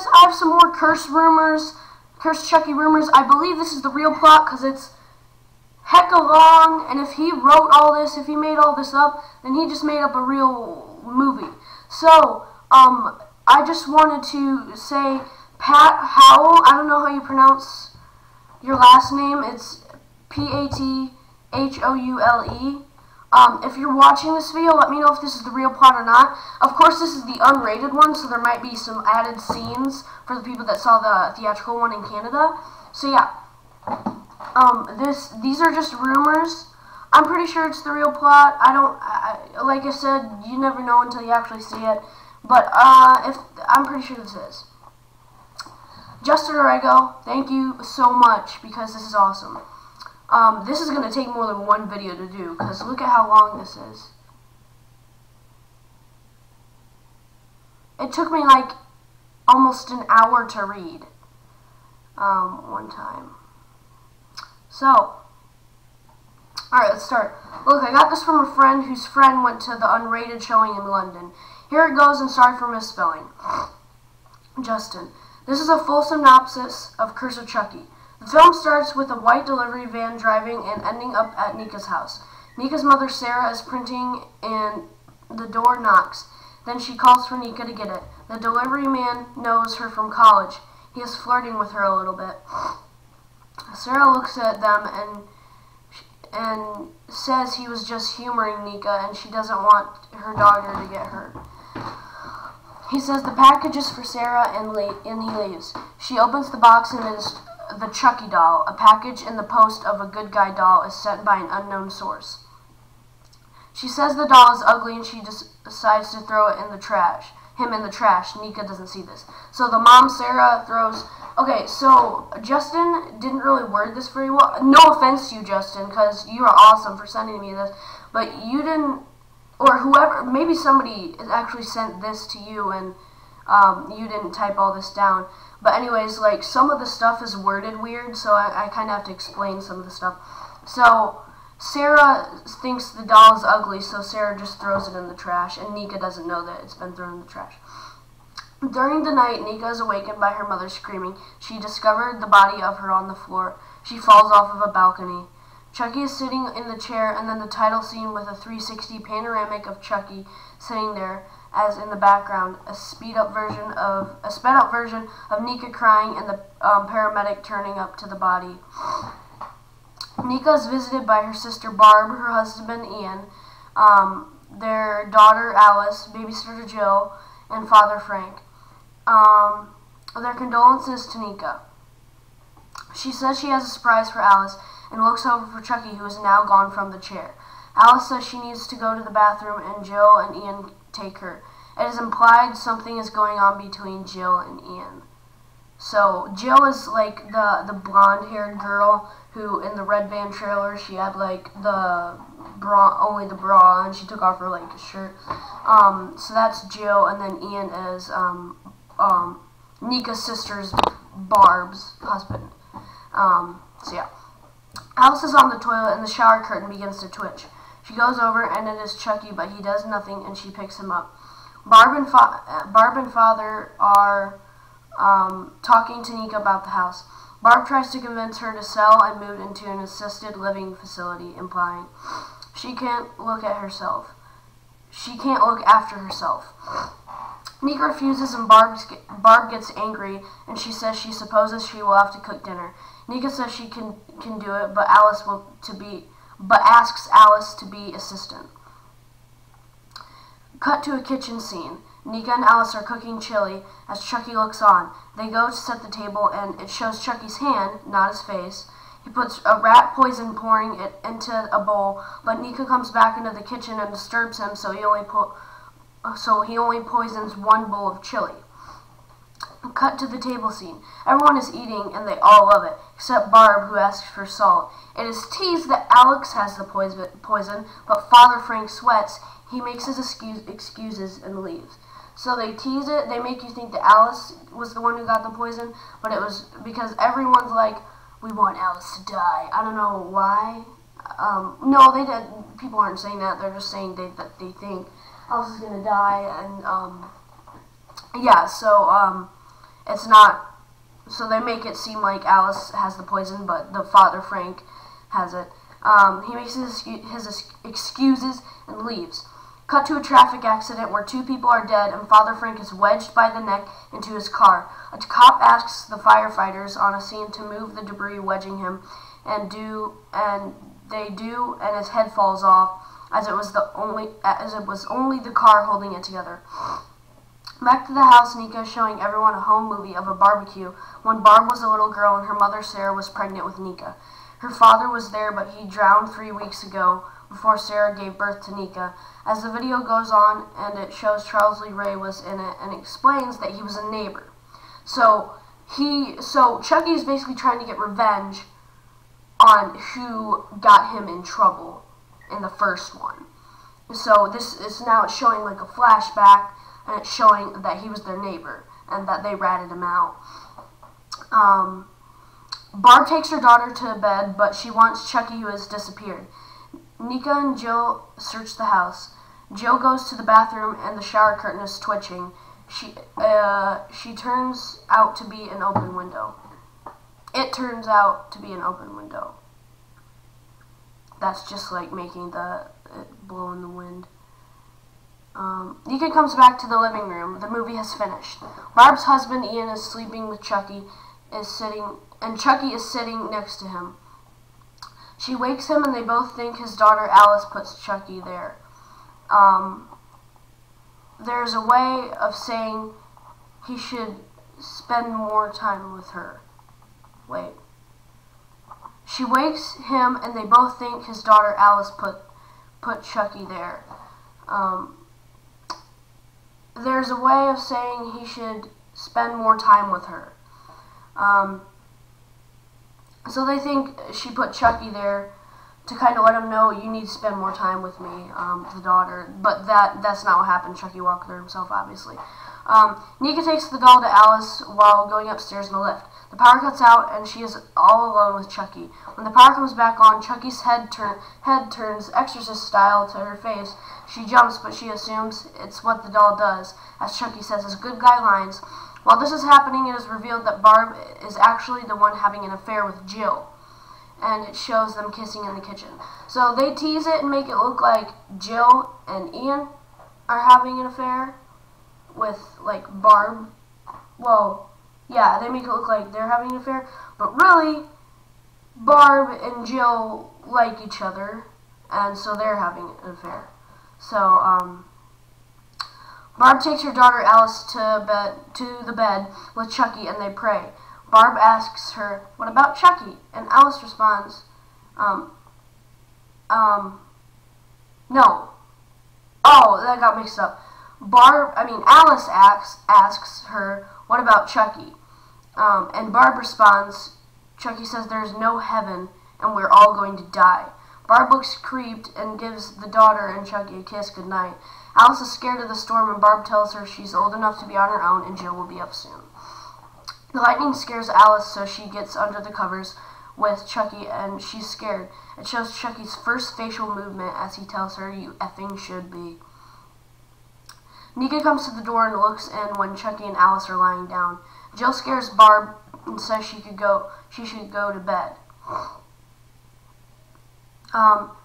guys, I have some more Curse Chucky rumors. I believe this is the real plot because it's hecka long, and if he wrote all this, if he made all this up, then he just made up a real movie. So, I just wanted to say, Pat Howell, I don't know how you pronounce your last name, it's P-A-T-H-O-U-L-E. If you're watching this video, let me know if this is the real plot or not. Of course, this is the unrated one, so there might be some added scenes for the people that saw the theatrical one in Canada. So yeah, these are just rumors. I'm pretty sure it's the real plot. Like I said, you never know until you actually see it. But I'm pretty sure this is. Justin Orego, thank you so much because this is awesome. This is going to take more than one video to do, because look at how long this is. It took me like almost an hour to read one time. So, alright, let's start. Look, I got this from a friend whose friend went to the unrated showing in London. Here it goes, and sorry for misspelling. Justin. This is a full synopsis of Curse of Chucky. The film starts with a white delivery van driving and ending up at Nica's house. Nica's mother, Sarah, is printing and the door knocks. Then she calls for Nica to get it. The delivery man knows her from college. He is flirting with her a little bit. Sarah looks at them and says he was just humoring Nica and she doesn't want her daughter to get hurt. He says the package is for Sarah and he leaves. She opens the box and it is the Chucky doll. A package in the post of a good guy doll is sent by an unknown source. She says the doll is ugly and she just decides to throw it in the trash. Him in the trash. Nica doesn't see this. So the mom, Sarah, throws... Okay, so Justin didn't really word this very well. No offense to you, Justin, because you are awesome for sending me this. But you didn't... Or whoever... Maybe somebody actually sent this to you and you didn't type all this down. But anyways, like, some of the stuff is worded weird, so I kind of have to explain some of the stuff. So, Sarah thinks the doll is ugly, so Sarah just throws it in the trash, and Nica doesn't know that it's been thrown in the trash. During the night, Nica is awakened by her mother screaming. She discovered the body of her on the floor. She falls off of a balcony. Chucky is sitting in the chair, and then the title scene with a 360 panoramic of Chucky sitting there, as in the background, a sped up version of Nica crying and the paramedic turning up to the body. Nica is visited by her sister Barb, her husband Ian, their daughter Alice, babysitter Jill, and father Frank. Their condolences to Nica. She says she has a surprise for Alice and looks over for Chucky, who is now gone from the chair. Alice says she needs to go to the bathroom, and Jill and Ian take her. It is implied something is going on between Jill and Ian. So Jill is like the blonde-haired girl who in the Red Band trailer she had like the bra, only the bra, and she took off her like shirt. So that's Jill, and then Ian is Nica's sister's Barb's husband. So yeah. Alice is on the toilet and the shower curtain begins to twitch. She goes over and it is Chucky, but he does nothing and she picks him up. Barb and father are talking to Nica about the house. Barb tries to convince her to sell and move into an assisted living facility, implying she can't look at herself. She can't look after herself. Nica refuses and Barb gets angry and she says she supposes she will have to cook dinner. Nica says she can do it, but asks Alice to be assistant. Cut to a kitchen scene. Nica and Alice are cooking chili as Chucky looks on. They go to set the table and it shows Chucky's hand, not his face. He puts a rat poison pouring it into a bowl, but Nica comes back into the kitchen and disturbs him, so he only poisons one bowl of chili. Cut to the table scene. Everyone is eating and they all love it, except Barb, who asks for salt. It is teased that Alex has the poison, but Father Frank sweats. He makes his excuses and leaves. So they tease it. They make you think that Alice was the one who got the poison, but it was because everyone's like, we want Alice to die. I don't know why. No, they did. People aren't saying that. They're just saying that they think Alice is gonna die, and yeah. So it's not. So they make it seem like Alice has the poison, but the father, Frank, has it. He makes his excuses and leaves. Cut to a traffic accident where 2 people are dead and Father Frank is wedged by the neck into his car. A cop asks the firefighters on a scene to move the debris wedging him, and they do, and his head falls off, as it was only the car holding it together. Back to the house, Nica is showing everyone a home movie of a barbecue when Barb was a little girl and her mother Sarah was pregnant with Nica. Her father was there, but he drowned 3 weeks ago before Sarah gave birth to Nica. As the video goes on, and it shows Charles Lee Ray was in it, and explains that he was a neighbor. So Chucky is basically trying to get revenge on who got him in trouble in the first one. So this is now showing like a flashback, and it's showing that he was their neighbor and that they ratted him out. Barb takes her daughter to bed, but she wants Chucky, who has disappeared. Nica and Jill search the house. Jill goes to the bathroom and the shower curtain is twitching. She turns out to be an open window. It turns out to be an open window. That's just like making it blow in the wind. Nica comes back to the living room. The movie has finished. Barb's husband Ian is sleeping with Chucky, and Chucky is sitting next to him. She wakes him, and they both think his daughter Alice puts Chucky there. There's a way of saying he should spend more time with her. Wait. She wakes him, and they both think his daughter Alice put Chucky there. There's a way of saying he should spend more time with her. So they think she put Chucky there to kind of let him know, you need to spend more time with me, the daughter. But that's not what happened. Chucky walked there himself, obviously. Nica takes the doll to Alice while going upstairs in the lift. The power cuts out, and she is all alone with Chucky. When the power comes back on, Chucky's head turns exorcist style to her face. She jumps, but she assumes it's what the doll does, as Chucky says his good guy lines. While this is happening, it is revealed that Barb is actually the one having an affair with Jill, and it shows them kissing in the kitchen. So they tease it and make it look like Jill and Ian are having an affair with, like, Barb. Well, yeah, they make it look like they're having an affair, but really, Barb and Jill like each other, and so they're having an affair. So, Barb takes her daughter Alice to the bed with Chucky, and they pray. Barb asks her, "What about Chucky?" And Alice responds, no. Oh, that got mixed up. Alice asks her, "What about Chucky?" And Barb responds, Chucky says there's no heaven and we're all going to die. Barb looks creeped and gives the daughter and Chucky a kiss goodnight. Alice is scared of the storm, and Barb tells her she's old enough to be on her own and Jill will be up soon. The lightning scares Alice, so she gets under the covers with Chucky, and she's scared. It shows Chucky's first facial movement as he tells her, "You effing should be." Nica comes to the door and looks in when Chucky and Alice are lying down. Jill scares Barb and says she should go to bed.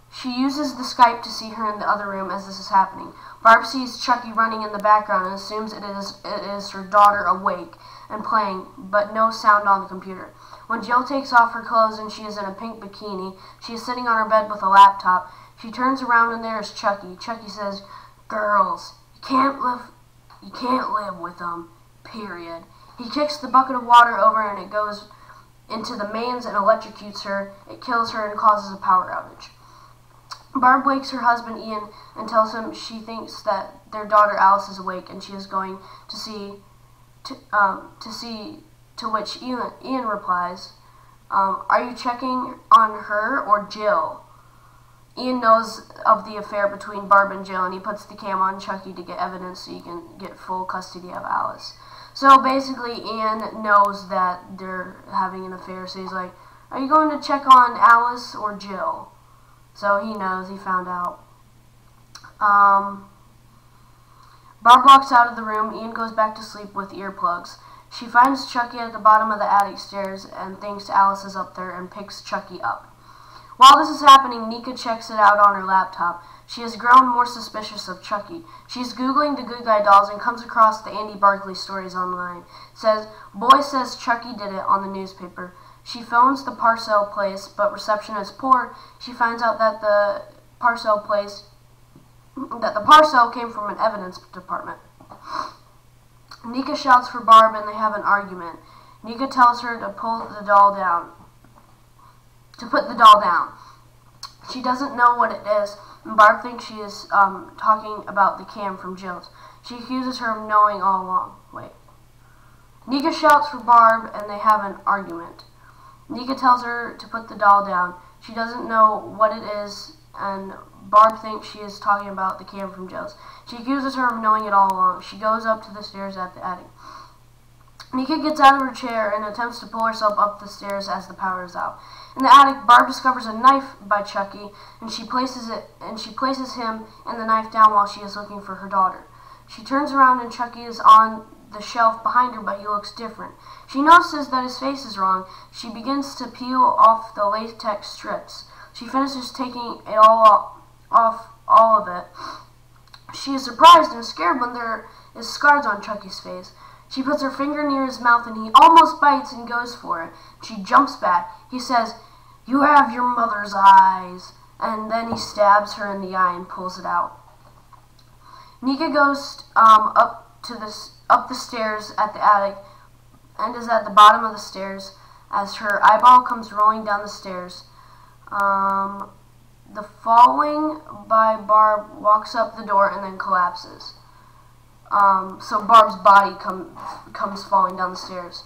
She uses the Skype to see her in the other room as this is happening. Barb sees Chucky running in the background and assumes it is her daughter awake and playing, but no sound on the computer. When Jill takes off her clothes and she is in a pink bikini, she is sitting on her bed with a laptop. She turns around and there is Chucky. Chucky says, "Girls, you can't live with them, period." He kicks the bucket of water over and it goes into the mains and electrocutes her. It kills her and causes a power outage. Barb wakes her husband Ian and tells him she thinks that their daughter Alice is awake and she is going to see. To which Ian replies, "Are you checking on her or Jill?" Ian knows of the affair between Barb and Jill, and he puts the cam on Chucky to get evidence so he can get full custody of Alice. So basically, Ian knows that they're having an affair, so he's like, "Are you going to check on Alice or Jill?" So he knows, he found out. Barb walks out of the room. Ian goes back to sleep with earplugs. She finds Chucky at the bottom of the attic stairs and thinks Alice is up there and picks Chucky up. While this is happening, Nica checks it out on her laptop. She has grown more suspicious of Chucky. She's Googling the Good Guy dolls and comes across the Andy Barkley stories online. It says, "Boy says Chucky did it" on the newspaper. She phones the parcel place, but reception is poor. She finds out that the parcel came from an evidence department. Nica shouts for Barb and they have an argument. Nica tells her to put the doll down. She doesn't know what it is, and Barb thinks she is talking about the cam from Jill's. She accuses her of knowing all along. Nica shouts for Barb and they have an argument. Nica tells her to put the doll down. She doesn't know what it is, and Barb thinks she is talking about the cam from Jill's. She accuses her of knowing it all along. She goes up to the stairs at the attic. Nica gets out of her chair and attempts to pull herself up the stairs as the power is out. In the attic, Barb discovers a knife by Chucky, and she places him and the knife down while she is looking for her daughter. She turns around and Chucky is on the shelf behind her, but he looks different. She notices that his face is wrong. She begins to peel off the latex strips. She finishes taking it all of it. She is surprised and scared when there is scars on Chucky's face. She puts her finger near his mouth and he almost bites and goes for it. She jumps back. He says, "You have your mother's eyes." And then he stabs her in the eye and pulls it out. Nica goes up the stairs at the attic and is at the bottom of the stairs as her eyeball comes rolling down the stairs. The falling by Barb walks up the door and then collapses. So Barb's body comes falling down the stairs.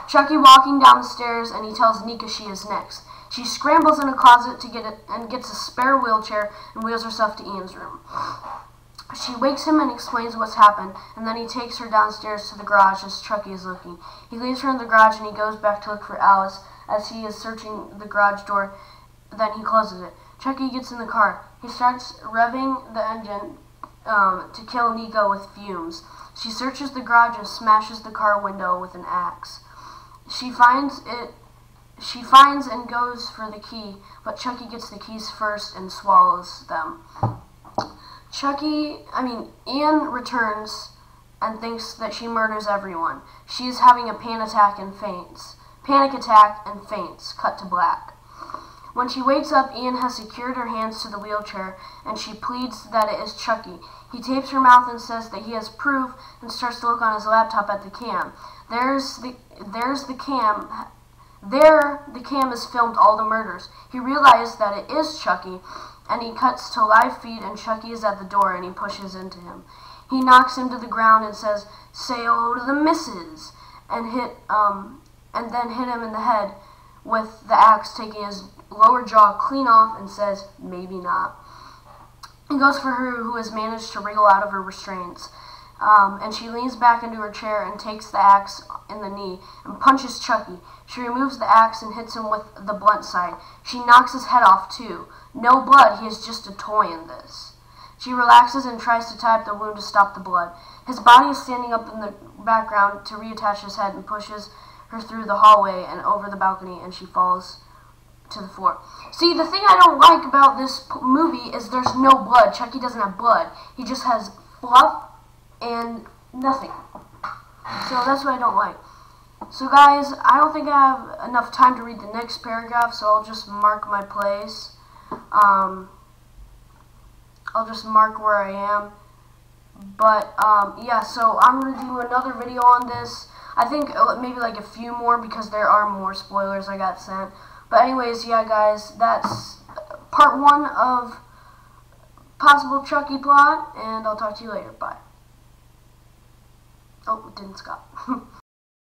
Chucky walking down the stairs and he tells Nica she is next. She scrambles in a closet to get it and gets a spare wheelchair and wheels herself to Ian's room. She wakes him and explains what's happened, and then he takes her downstairs to the garage as Chucky is looking. He leaves her in the garage and he goes back to look for Alice as he is searching the garage door. Then he closes it. Chucky gets in the car. He starts revving the engine to kill Nica with fumes. She searches the garage and smashes the car window with an axe. She finds and goes for the key, but Chucky gets the keys first and swallows them. Ian returns and thinks that she murders everyone. She is having a panic attack and faints. Cut to black. When she wakes up, Ian has secured her hands to the wheelchair, and she pleads that it is Chucky. He tapes her mouth and says that he has proof and starts to look on his laptop at the cam. The cam has filmed all the murders. He realizes that it is Chucky, and he cuts to live feed, and Chucky is at the door, and he pushes into him. He knocks him to the ground and says, "Say hello to the missus," and then hit him in the head with the axe, taking his lower jaw clean off, and says, "Maybe not." He goes for her, who has managed to wriggle out of her restraints. And she leans back into her chair and takes the axe in the knee and punches Chucky. She removes the axe and hits him with the blunt side. She knocks his head off too. No blood, he is just a toy in this. She relaxes and tries to tie up the wound to stop the blood. His body is standing up in the background to reattach his head and pushes her through the hallway and over the balcony, and she falls to the floor. See, the thing I don't like about this movie is there's no blood. Chucky doesn't have blood. He just has fluff and nothing. So that's what I don't like. So guys, I don't think I have enough time to read the next paragraph, so I'll just mark my place. I'll just mark where I am. But yeah, so I'm going to do another video on this. I think maybe like a few more because there are more spoilers I got sent. But anyways, yeah guys, that's part 1 of possible Chucky plot, and I'll talk to you later. Bye. Oh, it didn't stop.